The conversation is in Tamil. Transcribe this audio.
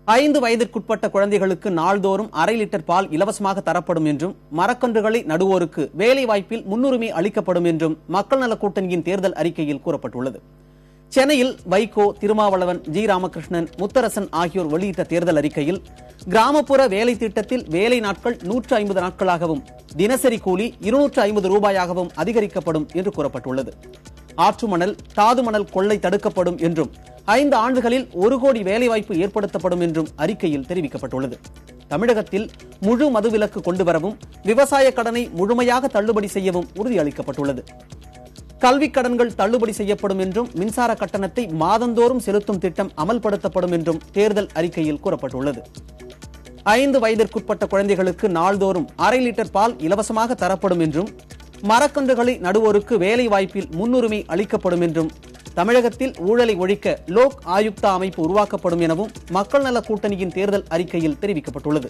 5 வயதிற்குட்பட்ட குழந்தைகளுக்கு நாள்தோறும் 1/2 லிட்டர் பால் இலவசமாக தரப்படும் என்றும் மரக்கன்றுகளை நடுவோருக்கு வேலைவாய்ப்பில் முன்னுரிமை அளிக்கப்படும் என்றும் மக்கள் நல கூட்டணியின் தேர்தல் அறிக்கையில் கூறப்பட்டுள்ளது. சென்னையில் வைகோ, திருமாவளவன், ஜி. ராமகிருஷ்ணன், முத்தரசன் ஆகியோர் வெளியிட்ட தேர்தல் அறிக்கையில் கிராமப்புற வேலை திட்டத்தில் வேலை நாட்கள் 150 நாட்களாகவும் தினசரி கூலி 250 ரூபாயாகவும் அதிகரிக்கப்படும் என்று கூறப்பட்டுள்ளது. ஆற்று மணல், தாது மணல் கொள்ளை தடுக்கப்படும் என்றும் 5 ஆண்டுகளில் 1 கோடி வேலைவாய்ப்பு ஏற்படுத்தப்படும் என்றும் அறிக்கையில் தெரிவிக்கப்பட்டுள்ளது. தமிழகத்தில் முழு மதுவிலக்கு கொண்டுவரவும் விவசாய கடனை முழுமையாக தள்ளுபடி செய்யவும் உறுதியளிக்கப்பட்டுள்ளது. கல்விக் கடன்கள் தள்ளுபடி செய்யப்படும் என்றும் மின்சார கட்டணத்தை மாதந்தோறும் செலுத்தும் திட்டம் அமல்படுத்தப்படும் என்றும் தேர்தல் அறிக்கையில் கூறப்பட்டுள்ளது. 5 வயதிற்குட்பட்ட குழந்தைகளுக்கு நாள்தோறும் 1/2 லிட்டர் பால் இலவசமாக தரப்படும் என்றும் மரக்கன்றுகளை நடுவோருக்கு வேலை வாய்ப்பில் முன்னுரிமை அளிக்கப்படும் என்றும் தமிழகத்தில் ஊழலை ஒழிக்க லோக் ஆயுக்தா அமைப்பு உருவாக்கப்படும் எனவும் மக்கள் நல கூட்டணியின் தேர்தல் அறிக்கையில் தெரிவிக்கப்பட்டுள்ளது.